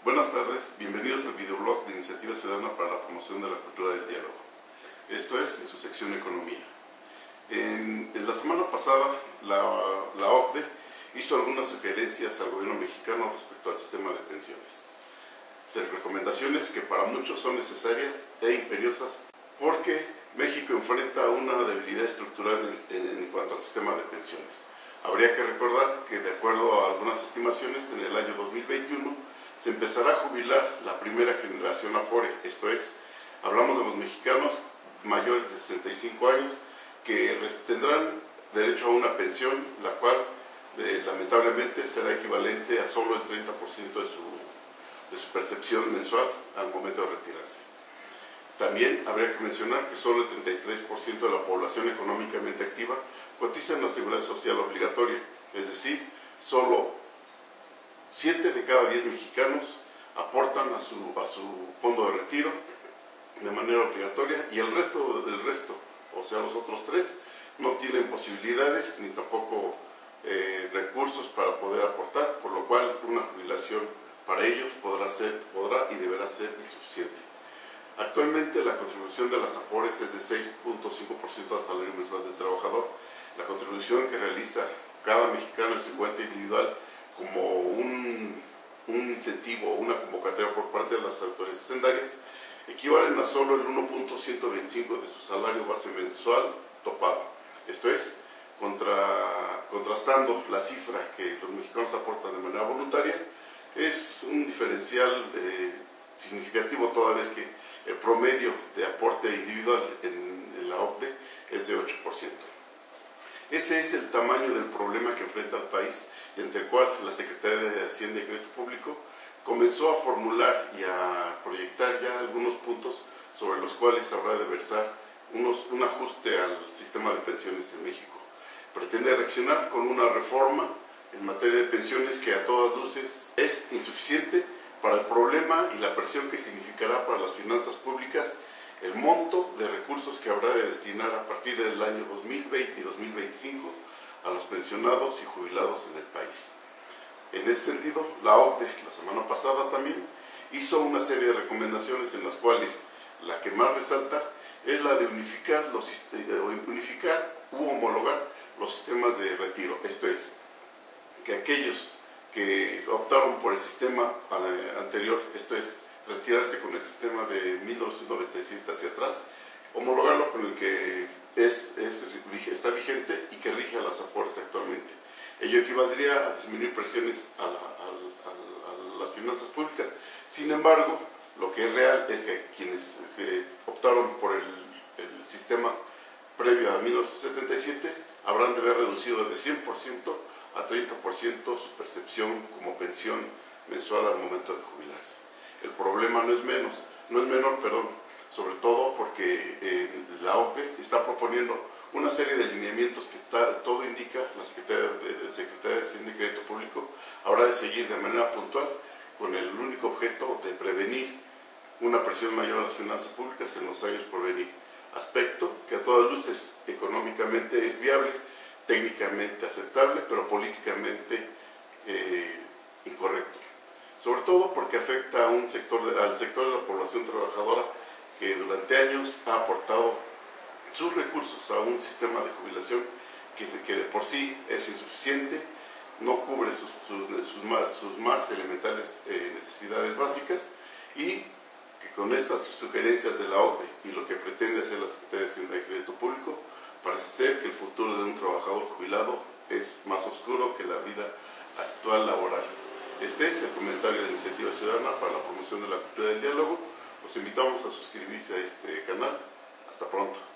Buenas tardes, bienvenidos al videoblog de Iniciativa Ciudadana para la Promoción de la Cultura del Diálogo. Esto es en su sección Economía. En la semana pasada, la OCDE hizo algunas sugerencias al gobierno mexicano respecto al sistema de pensiones. Recomendaciones que para muchos son necesarias e imperiosas porque México enfrenta una debilidad estructural en cuanto al sistema de pensiones. Habría que recordar que, de acuerdo a algunas estimaciones, en el año 2021 se empezará a jubilar la primera generación Afore, esto es, hablamos de los mexicanos mayores de 65 años que tendrán derecho a una pensión, la cual lamentablemente será equivalente a solo el 30% de su percepción mensual al momento de retirarse. También habría que mencionar que solo el 33% de la población económicamente activa cotiza en la Seguridad Social obligatoria, es decir, solo 7 de cada 10 mexicanos aportan a su fondo de retiro de manera obligatoria y el resto, o sea, los otros 3, no tienen posibilidades ni tampoco recursos para poder aportar, por lo cual una jubilación para ellos podrá y deberá ser insuficiente. Actualmente la contribución de las Afores es de 6.5% al salario mensual del trabajador. La contribución que realiza cada mexicano en su cuenta individual como un incentivo o una convocatoria por parte de las autoridades hacendarias equivalen a solo el 1.125 de su salario base mensual topado. Esto es, contrastando la cifra que los mexicanos aportan de manera voluntaria, es un diferencial significativo toda vez que el promedio de aporte individual en la OCDE es de 8%. Ese es el tamaño del problema que enfrenta el país y ante el cual la Secretaría de Hacienda y Crédito Público comenzó a formular y a proyectar ya algunos puntos sobre los cuales habrá de versar un ajuste al sistema de pensiones en México. Pretende reaccionar con una reforma en materia de pensiones que a todas luces es insuficiente para el problema y la presión que significará para las finanzas públicas el monto de recursos que habrá de destinar a partir del año 2020 y 2025 a los pensionados y jubilados en el país. En ese sentido, la OCDE la semana pasada también hizo una serie de recomendaciones en las cuales la que más resalta es la de unificar u homologar los sistemas de retiro. Esto es, que aquellos que optaron por el sistema anterior, esto es, retirarse con el sistema de 1997 hacia atrás, homologarlo con el que está vigente y que rige a las Afores actualmente. Ello equivaldría a disminuir presiones a las finanzas públicas. Sin embargo, lo que es real es que quienes optaron por el sistema previo a 1977 habrán de haber reducido de 100% a 30% su percepción como pensión mensual al momento de jubilarse. El problema no es menor, sobre todo porque la OCDE está proponiendo una serie de lineamientos que todo indica la Secretaría de Hacienda y Crédito Público habrá de seguir de manera puntual con el único objeto de prevenir una presión mayor a las finanzas públicas en los años por venir, aspecto que a todas luces económicamente es viable, técnicamente aceptable, pero políticamente incorrecto. Sobre todo porque afecta al sector de la población trabajadora que durante años ha aportado sus recursos a un sistema de jubilación que de por sí es insuficiente, no cubre sus más elementales necesidades básicas y que con estas sugerencias de la OCDE y lo que pretende hacer la Secretaría de Hacienda y Crédito Público, parece ser que el futuro de un trabajador jubilado es más oscuro que la vida actual laboral. Este es el comentario de Iniciativa Ciudadana para la Promoción de la Cultura del Diálogo. Los invitamos a suscribirse a este canal. Hasta pronto.